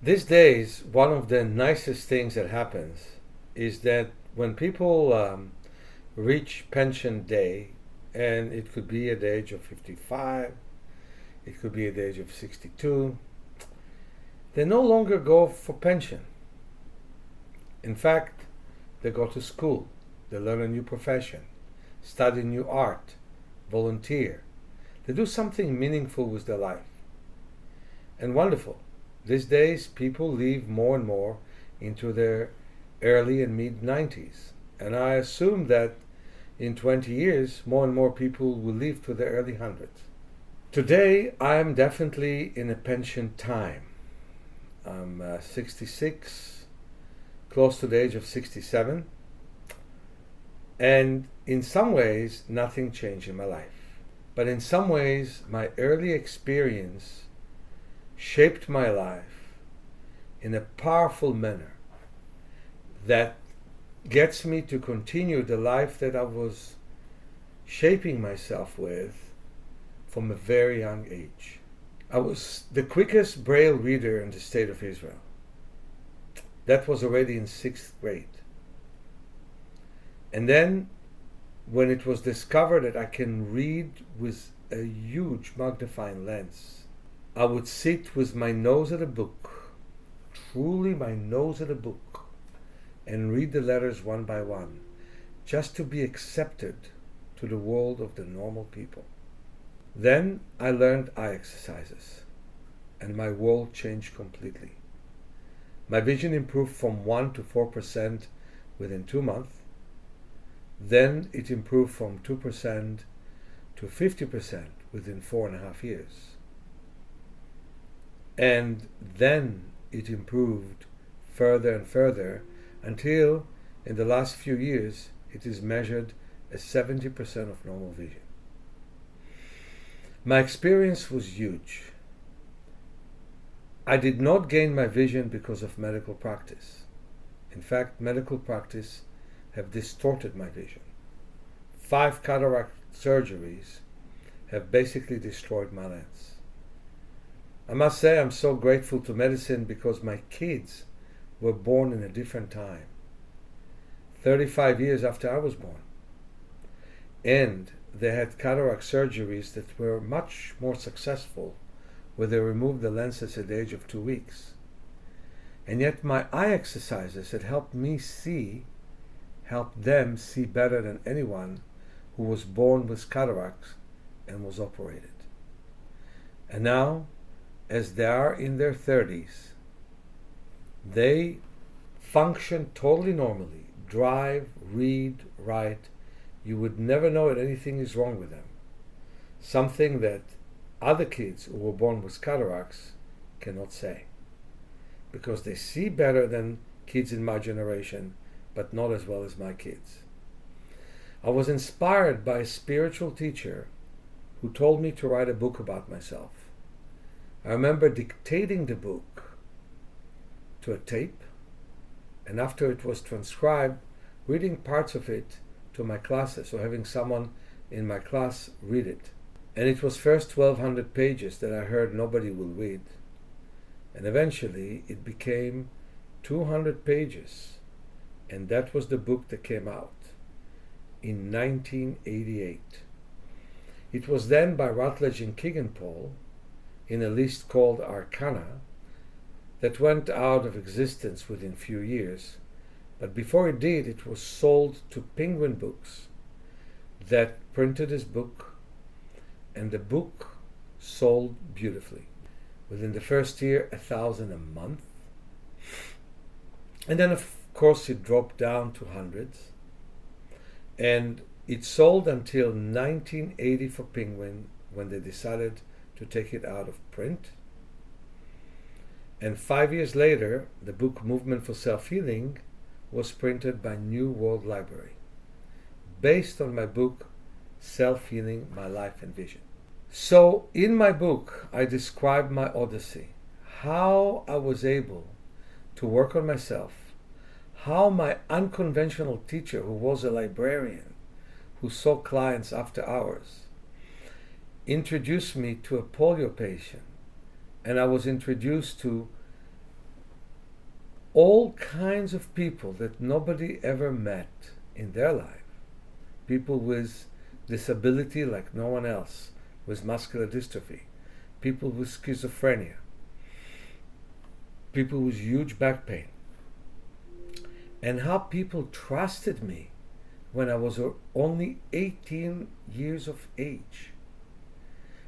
These days, one of the nicest things that happens is that when people reach pension day, and it could be at the age of 55, it could be at the age of 62, they no longer go for pension. In fact, they go to school, they learn a new profession, study new art, volunteer. They do something meaningful with their life. And wonderful. These days, people live more and more into their early and mid 90s. And I assume that in 20 years, more and more people will live to their early hundreds. Today, I am definitely in a pension time. I'm 66, close to the age of 67. And in some ways, nothing changed in my life. But in some ways, my early experience shaped my life in a powerful manner that gets me to continue the life that I was shaping myself with from a very young age. I was the quickest Braille reader in the state of Israel. That was already in 6th grade. And then when it was discovered that I can read with a huge magnifying lens, I would sit with my nose at a book, truly my nose at a book, and read the letters one by one, just to be accepted to the world of the normal people. Then I learned eye exercises, and my world changed completely. My vision improved from 1 to 4% within 2 months. Then it improved from 2% to 50% within 4.5 years. And then it improved further and further until in the last few years it is measured as 70% of normal vision. My experience was huge. I did not gain my vision because of medical practice. In fact, medical practice have distorted my vision. 5 cataract surgeries have basically destroyed my lens. I must say I'm so grateful to medicine because my kids were born in a different time, 35 years after I was born. And they had cataract surgeries that were much more successful, where they removed the lenses at the age of 2 weeks. And yet my eye exercises had helped them see better than anyone who was born with cataracts and was operated. And now, as they are in their 30s, they function totally normally, drive, read, write. You would never know that anything is wrong with them. Something that other kids who were born with cataracts cannot say. Because they see better than kids in my generation, but not as well as my kids. I was inspired by a spiritual teacher who told me to write a book about myself. I remember dictating the book to a tape, and after it was transcribed, reading parts of it to my classes, or having someone in my class read it. And it was first 1,200 pages that I heard nobody will read. And eventually it became 200 pages. And that was the book that came out in 1988. It was then by Routledge and Kegan-Paul, in a list called Arcana, that went out of existence within few years. But before it did, it was sold to Penguin Books that printed this book, and the book sold beautifully. Within the first year, 1,000 a month. And then of course it dropped down to hundreds. And it sold until 1980 for Penguin, when they decided to take it out of print. And 5 years later, the book Movement for Self-Healing was printed by New World Library, based on my book Self-Healing, My Life and Vision. So in my book, I describe my odyssey, how I was able to work on myself, how my unconventional teacher, who was a librarian, who saw clients after hours, introduced me to a polio patient, and I was introduced to all kinds of people that nobody ever met in their life. People with disability like no one else, with muscular dystrophy, people with schizophrenia, people with huge back pain, and how people trusted me when I was only 18 years of age.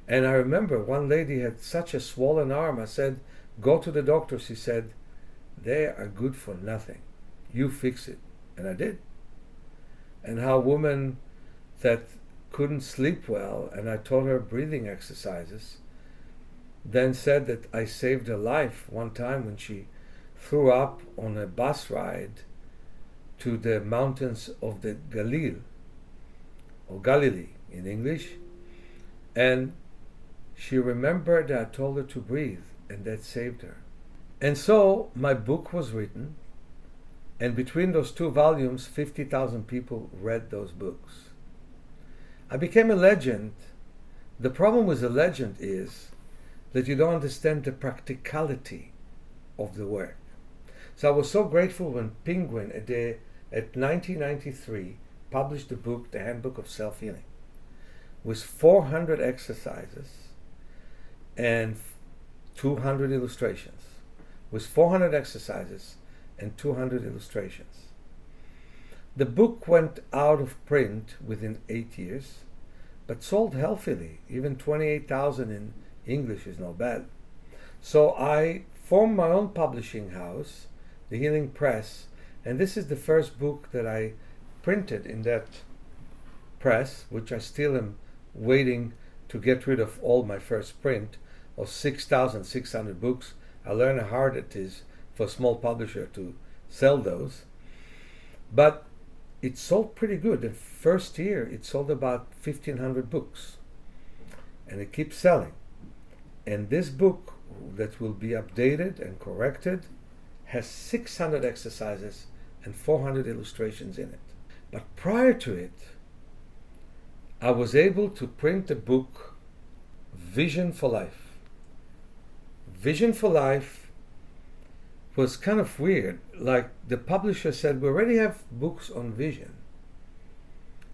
And I remember one lady had such a swollen arm. I said, go to the doctor. She said, they are good for nothing. You fix it. And I did. And how women that couldn't sleep well, and I taught her breathing exercises, then said that I saved her life one time when she threw up on a bus ride to the mountains of the Galil, or Galilee in English, and she remembered that I told her to breathe, and that saved her. And so my book was written, and between those two volumes, 50,000 people read those books. I became a legend. The problem with a legend is that you don't understand the practicality of the work. So I was so grateful when Penguin at 1993 published the book, the Handbook of Self-Healing, with 400 exercises and 200 illustrations, with 400 exercises and 200 illustrations. The book went out of print within 8 years, but sold healthily. Even 28,000 in English is not bad. So I formed my own publishing house, the Healing Press, and this is the first book that I printed in that press, which I still am waiting to get rid of all my first print of 6,600 books. I learned how hard it is for a small publisher to sell those. But it sold pretty good. The first year it sold about 1,500 books. And it keeps selling. And this book that will be updated and corrected has 600 exercises and 400 illustrations in it. But prior to it, I was able to print the book Vision for Life. Vision for Life was kind of weird. Like the publisher said, we already have books on vision.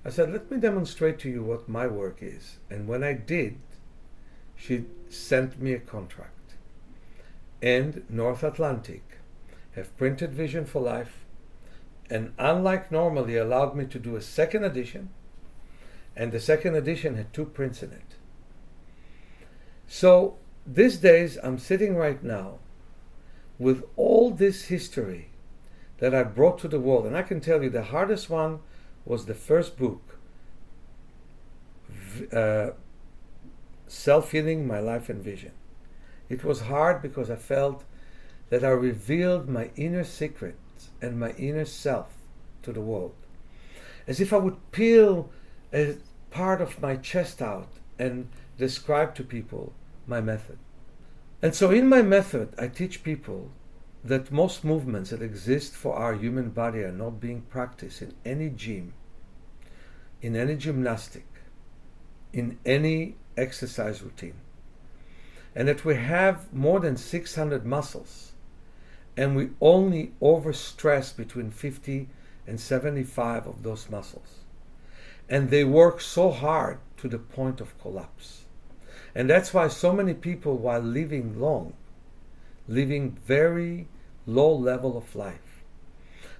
I said, let me demonstrate to you what my work is. And when I did, she sent me a contract. And North Atlantic have printed Vision for Life, and unlike normally allowed me to do a second edition, and the second edition had 2 prints in it. So these days I'm sitting right now with all this history that I brought to the world, and I can tell you the hardest one was the first book, Self-Healing, My Life and Vision. It was hard because I felt that I revealed my inner secrets and my inner self to the world. As if I would peel a part of my chest out and describe to people my method. And so in my method, I teach people that most movements that exist for our human body are not being practiced in any gym, in any gymnastic, in any exercise routine. And that we have more than 600 muscles, and we only overstress between 50 and 75 of those muscles. And they work so hard to the point of collapse. And that's why so many people, while living long, living very low level of life,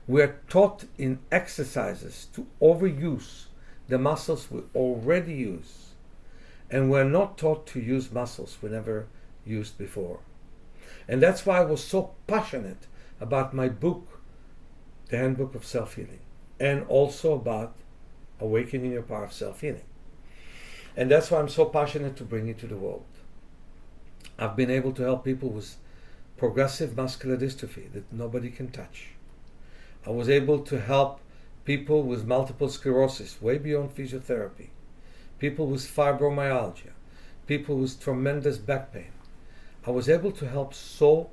we are taught in exercises to overuse the muscles we already use. And we're not taught to use muscles we never used before. And that's why I was so passionate about my book, The Handbook of Self-Healing, and also about awakening your power of self-healing. And that's why I'm so passionate to bring it to the world. I've been able to help people with progressive muscular dystrophy that nobody can touch. I was able to help people with multiple sclerosis, way beyond physiotherapy, people with fibromyalgia, people with tremendous back pain. I was able to help so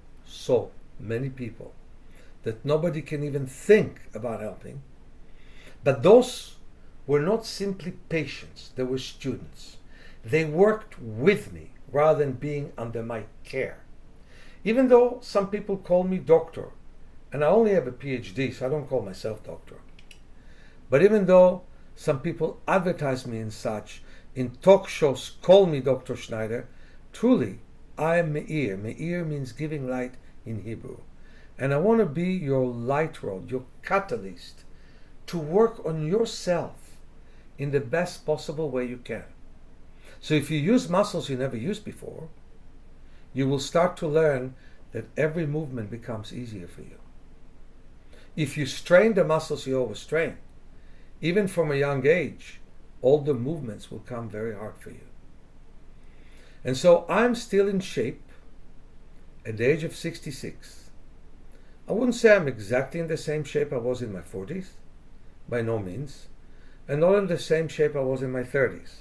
many people that nobody can even think about helping. But those were not simply patients, they were students. They worked with me rather than being under my care. Even though some people call me doctor, And I only have a PhD, so I don't call myself doctor. But even though some people advertise me and such, in talk shows call me Dr. Schneider, truly, I am Meir. Meir means giving light in Hebrew. And I want to be your light rod, your catalyst, to work on yourself in the best possible way you can. So if you use muscles you never used before, you will start to learn that every movement becomes easier for you. If you strain the muscles you always strain, even from a young age, all the movements will come very hard for you. And so I'm still in shape at the age of 66. I wouldn't say I'm exactly in the same shape I was in my 40s, by no means, and not in the same shape I was in my 30s.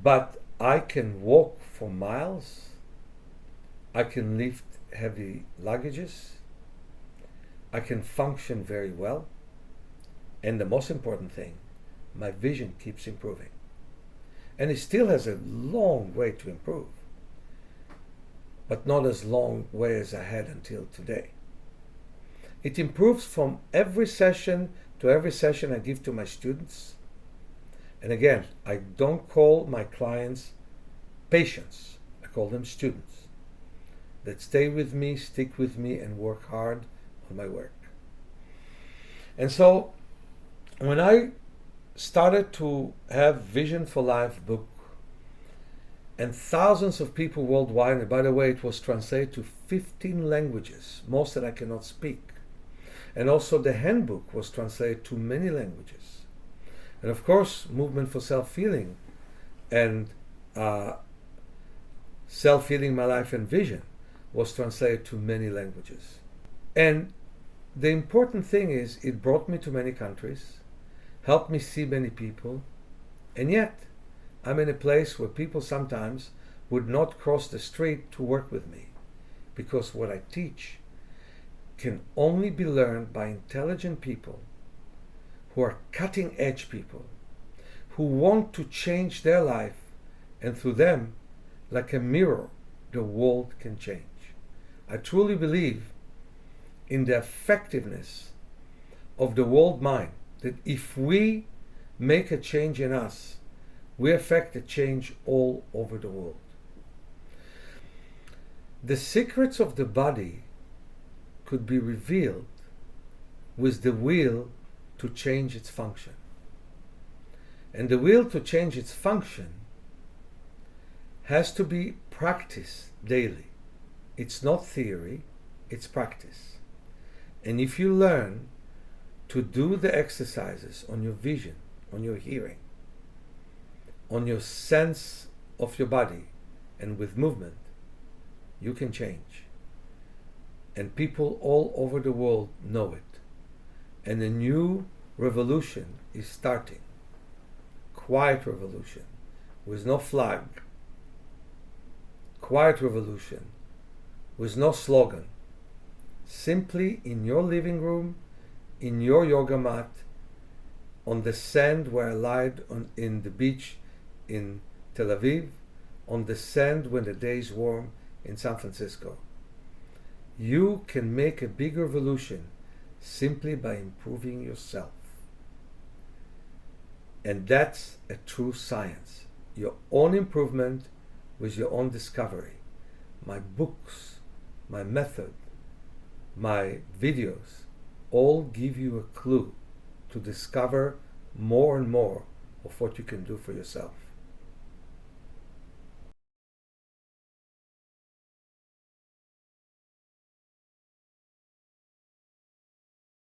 But I can walk for miles, I can lift heavy luggages, I can function very well, and the most important thing, my vision keeps improving. And it still has a long way to improve, but not as long way as I had until today. It improves from every session to every session I give to my students. And again, I don't call my clients patients, I call them students that stay with me, stick with me, and work hard on my work. And so when I started to have Vision for Life book, and thousands of people worldwide, and by the way, it was translated to 15 languages, most that I cannot speak. And also the handbook was translated to many languages. And of course, Movement for Self-Healing and Self-Healing My Life and Vision was translated to many languages. And the important thing is, it brought me to many countries, helped me see many people, and yet I'm in a place where people sometimes would not cross the street to work with me, because what I teach can only be learned by intelligent people who are cutting edge people, who want to change their life, and through them, like a mirror, the world can change. I truly believe in the effectiveness of the world mind, that if we make a change in us, we affect a change all over the world. The secrets of the body could be revealed with the will to change its function. And the will to change its function has to be practiced daily. It's not theory, it's practice. And if you learn to do the exercises on your vision, on your hearing, on your sense of your body, and with movement, you can change. And people all over the world know it. And a new revolution is starting. Quiet revolution, with no flag. Quiet revolution, with no slogan. Simply in your living room, in your yoga mat, on the sand where I lied in the beach in Tel Aviv, on the sand when the day is warm in San Francisco. You can make a big revolution simply by improving yourself. And that's a true science. Your own improvement with your own discovery. My books, my method, my videos all give you a clue to discover more and more of what you can do for yourself.